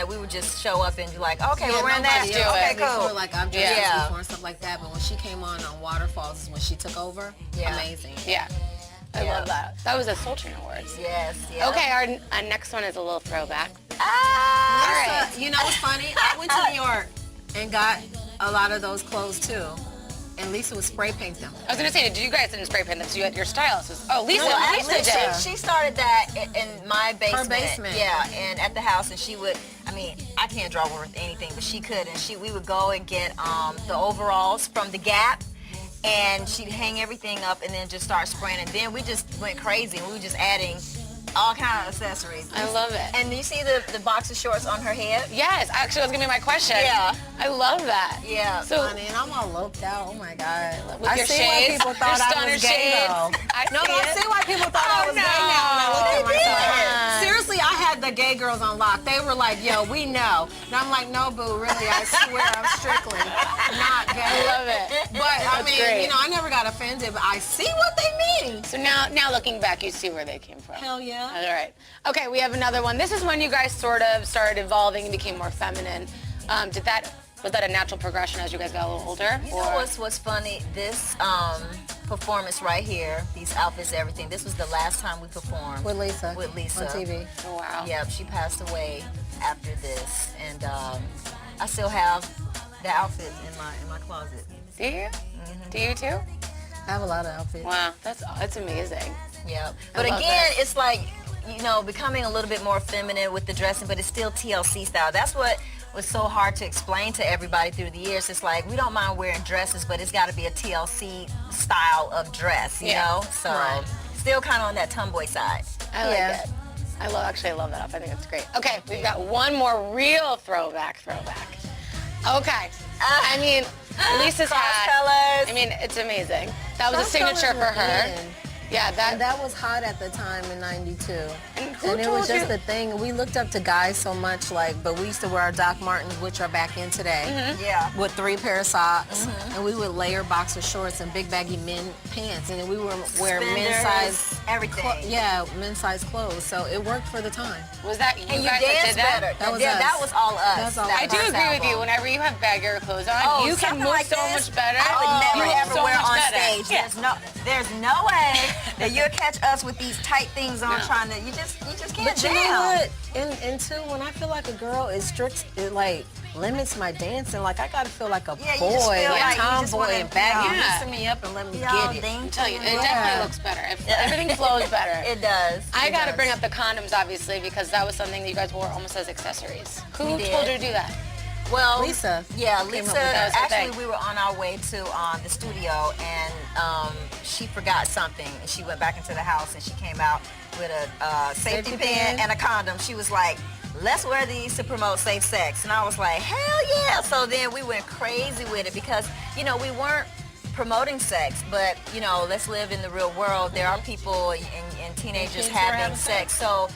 that we would just show up and be like, okay, we're wearing nobody that. else Okay, did cool. before, like I've dressed this before and stuff like that. But when she came on Waterfalls is when she took over. Amazing. Yeah. I love that. That was a Sultry Awards. Yes, yes. Okay, our next one is a little throwback. Ah! All right. You know what's funny? I went to New York and got a lot of those clothes too. And Lisa would spray paint them. I was going to say, did you guys didn't spray paint them? So you had your stylist. Lisa. No, Lisa actually, did. she started that in my basement. Her basement. Yeah, and at the house, and she would, I mean, I can't draw worth anything, but she could, and we would go and get the overalls from the Gap, and she'd hang everything up and then just start spraying, and then we just went crazy, and we were just adding all kind of accessories. I love it. And you see the boxer shorts on her head? Yes, actually, that was going to be my question. Yeah. I love that. Yeah. So, Honey, and I'm all loped out. Oh my God. with I your see shades, why people thought your I stunner was gay shades. though. I See why people thought I was gay now when I looked at myself. Seriously, I had the gay girls on lock. They were like, yo, we know. And I'm like, no, boo, really, I swear I'm strictly not gay. I love it. But I mean, great. you know, I never got offended, but I see what they mean. So now looking back, you see where they came from. Hell yeah. All right. Okay, we have another one. This is when you guys sort of started evolving and became more feminine. Was that a natural progression as you guys got a little older? You know what's funny? This performance right here, these outfits, everything. This was the last time we performed With Lisa. With Lisa On TV. Oh, wow. Yep, she passed away after this, and I still have the outfit in my closet. Do you? Do you too? I have a lot of outfits. Wow, that's amazing. Yep. But love again, that. it's like, you know, becoming a little bit more feminine with the dressing, but it's still TLC style. That's what was so hard to explain to everybody through the years. It's like, we don't mind wearing dresses, but it's got to be a TLC style of dress, you know? So still kind of on that tomboy side. I like it. I love that outfit. I think it's great. Okay, we've got one more real throwback. Okay. I mean, Lisa's hat. Colors. I mean, it's amazing. That was a signature for her. Yeah, And that was hot at the time in '92. And who And it told was just you? the thing. We looked up to guys so much, but we used to wear our Doc Martens, which are back in today, Yeah. with 3 pair of socks, and we would layer boxer shorts and big baggy men pants, and then we would wear men's size everything. men's size clothes. So it worked for the time. Was that you And you guys that dance did that? better. That was yeah, us. that was all us. That's all I us. do First agree with you. album. Whenever you have baggier clothes on, Oh, you can something move like so this, much better. I would You never look ever so wear much on better. stage. Yeah. There's no way that you'll catch us with these tight things on trying to. You just can't But you jam. know what? And too, when I feel like a girl is strict, it like limits my dancing. Like I gotta feel like a Yeah, you boy, just feel a like you just tomboy, wanna, and baggy. yeah. Loosen me up and let me Y'all get it. dainty. I tell you, it Yeah. definitely looks better. Everything flows better. It does. I It got to does. bring up the condoms, obviously, because that was something that you guys wore almost as accessories. Who We told did. you to do that? Well, Lisa Yeah, came up Lisa. with that. Actually, thing. we were on our way to the studio, and she forgot something, and she went back into the house, and she came out with a safety Safety pin pin. and a condom. She was like, "Let's wear these to promote safe sex," and I was like, "Hell yeah!" So then we went crazy with it because we weren't promoting sex, but let's live in the real world. There are people and teenagers kids are having having sex, so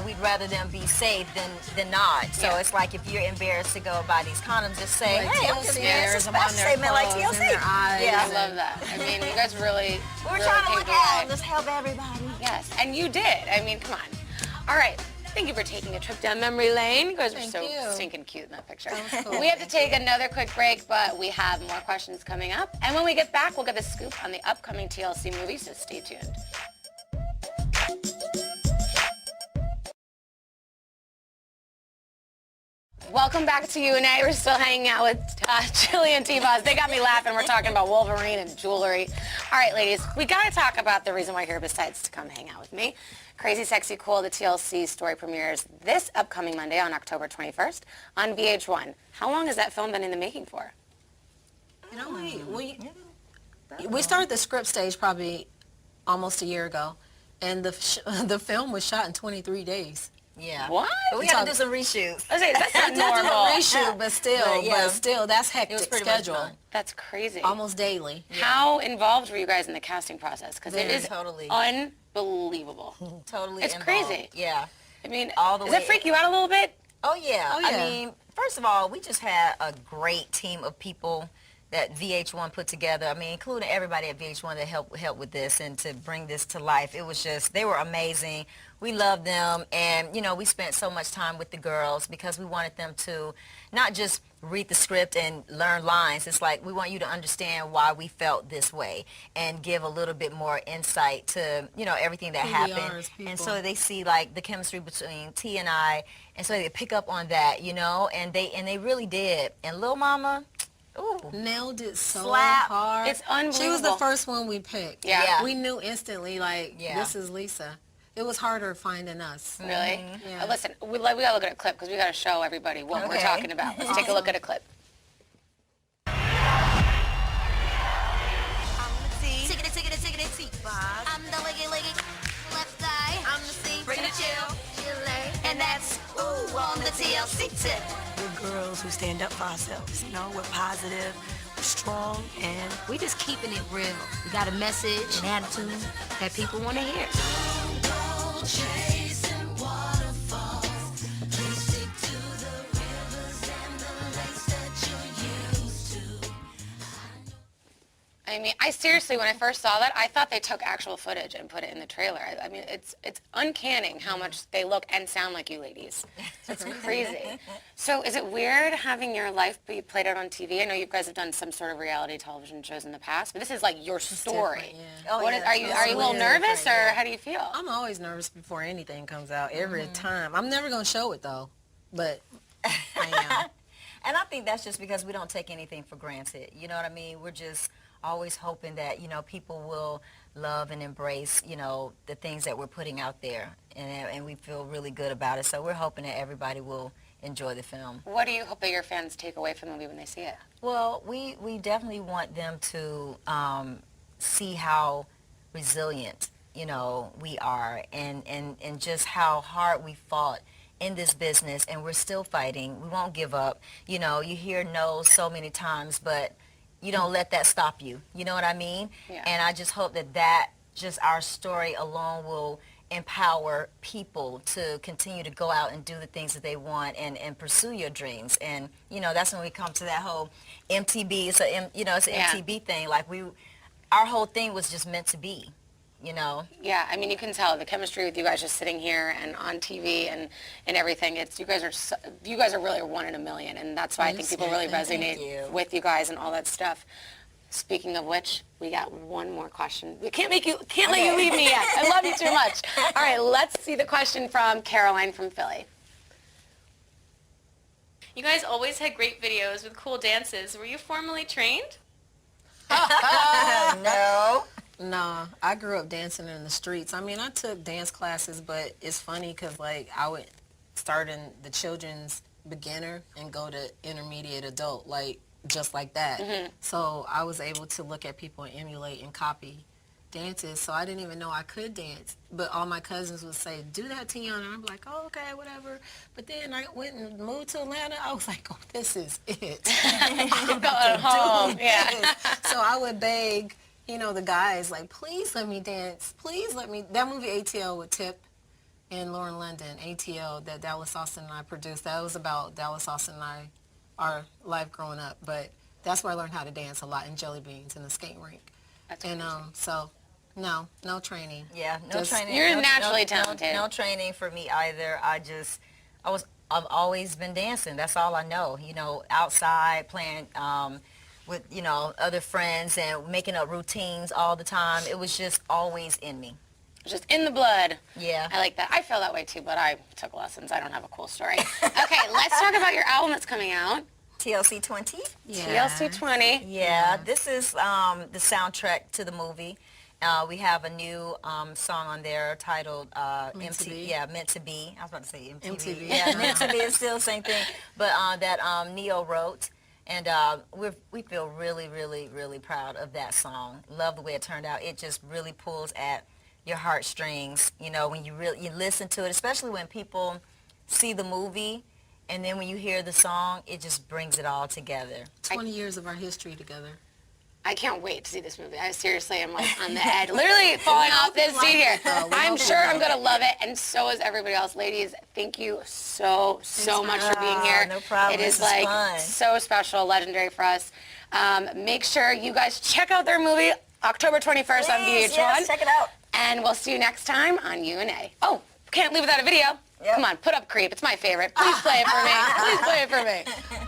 we'd rather them be safe than not. So Yeah. it's like if you're embarrassed to go buy these condoms, just say, Like "Hey, I'm just TLC wearing airs a them on special their statement like clothes TLC." and their eyes. I Yeah, love that. I mean, you guys really, we were really trying to paved look the out way. and just help everybody. Yes, and you did. I mean, come on. All right. Thank you for taking a trip down memory lane. You guys are Thank so you. stinking cute in that picture. That was cool. We have to take another quick break, but we have more questions coming up. And when we get back, we'll get the scoop on the upcoming TLC movie, so stay tuned. Welcome back to U&A. We're still hanging out with Chili and T-Boz. They got me laughing. We're talking about Wolverine and jewelry. All right, ladies, we got to talk about the reason why you're here besides to come hang out with me. Crazy Sexy Cool, the TLC story premieres this upcoming Monday on October 21st on VH1. How long has that film been in the making for? We started the script stage probably almost a year ago, and the film was shot in 23 days. Yeah. What? But we had to do some reshoots. I was like, that's not We did do a normal. reshoot, but still, that's It was hectic pretty much schedule. done. That's crazy. Almost daily. How involved were you guys in the casting process? Because it Very is totally. unbelievable. Totally It's involved. crazy. Yeah. I mean, All the does way- it freak you out a little bit? Oh yeah. Oh, yeah. I mean, first of all, we just had a great team of people that VH1 put together. I mean, including everybody at VH1 that helped with this and to bring this to life. It was just, they were amazing. we love them, and, you know, we spent so much time with the girls because we wanted them to not just read the script and learn lines. It's like we want you to understand why we felt this way and give a little bit more insight to, you know, everything that happened. And so they see like the chemistry between T and I, and so they pick up on that, you know, and they really did. And Lil Mama, ooh, nailed it so Slap. hard. It's unbelievable. She was the first one we picked. Yeah. We knew instantly, like, this is Lisa. It was harder finding us. Really? Yeah. Listen, we got to look at a clip because we got to show everybody what we're talking about. Let's take a look at a clip. I'm the leggy left eye. I'm the C. Bring the chill. And that's ooh on the TLC tip. We're girls who stand up for ourselves. You know, we're positive, we're strong, and We just keeping it real. We got a message, an attitude that people want to hear. I mean, I seriously, when I first saw that, I thought they took actual footage and put it in the trailer. I mean, it's uncanny how much they look and sound like you ladies. It's crazy. So is it weird having your life be played out on TV? I know you guys have done some sort of reality television shows in the past, but this is like your story. Yeah. Are you a little nervous, or how do you feel? I'm always nervous before anything comes out, every time. I'm never going to show it, though, but I am. and I think that's just because we don't take anything for granted. You know what I mean? We're just always hoping that, you know, people will love and embrace, you know, the things that we're putting out there, and we feel really good about it. So we're hoping that everybody will enjoy the film. What do you hope that your fans take away from the movie when they see it? Well, we definitely want them to see how resilient, you know, we are, and just how hard we fought in this business, and we're still fighting. We won't give up. You know, you hear no so many times, but you don't let that stop you. You know what I mean? Yeah. And I just hope that just our story alone will empower people to continue to go out and do the things that they want and pursue your dreams. And, you know, that's when we come to that whole MTB. It's an MTB thing. Like our whole thing was just meant to be, you know? Yeah, I mean, you can tell the chemistry with you guys just sitting here and on TV and everything. You guys are really one in a million, and that's why I think people really resonate with you guys and all that stuff. Speaking of which, we got one more question. We can't let you leave me yet. I love you too much. All right, let's see the question from Caroline from Philly. You guys always had great videos with cool dances. Were you formally trained? No. No, I grew up dancing in the streets. I mean, I took dance classes, but it's funny because, like, I would start in the children's beginner and go to intermediate adult, like, just like that. Mm-hmm. So I was able to look at people and emulate and copy dances. So I didn't even know I could dance. But all my cousins would say, do that, Tiana. And I'm like, oh, okay, whatever. But then I went and moved to Atlanta. I was like, oh, this is it. I'm going home. Yeah. So I would beg, you know, the guys, like, please let me dance. Please let me. That movie ATL with Tip and Lauren London, ATL, that Dallas Austin and I produced, that was about Dallas Austin and I, our life growing up. But that's where I learned how to dance a lot in Jelly Beans in the skate rink. That's and so, no training. Yeah, no training. You're no, naturally talented. No training for me either. I've always been dancing. That's all I know. You know, outside playing with, you know, other friends and making up routines all the time. It was just always in me. Just in the blood. Yeah. I like that. I feel that way too, but I took lessons. I don't have a cool story. Okay, let's talk about your album that's coming out. TLC 20. Yeah. TLC 20. Yeah, this is the soundtrack to the movie. We have a new song on there titled Meant to Be. Yeah, Meant to Be. I was about to say MTV. MTV. Yeah, Meant to Be is still the same thing. But that Neo wrote. And we feel really, really, really proud of that song. Love the way it turned out. It just really pulls at your heartstrings, you know, when you listen to it, especially when people see the movie, and then when you hear the song, it just brings it all together. 20 years of our history together. I can't wait to see this movie. I seriously am like on the edge, literally falling off this seat here. I'm sure I'm going to love it, and so is everybody else. Ladies, thank you so much for being here. No problem. It is This like fun. so special, legendary for us. Make sure you guys check out their movie, October 21st on VH1. Yes, check it out. And we'll see you next time on U&A. Oh, can't leave without a video. Yep. Come on, put up Creep. It's my favorite. Please play it for me. Please play it for me.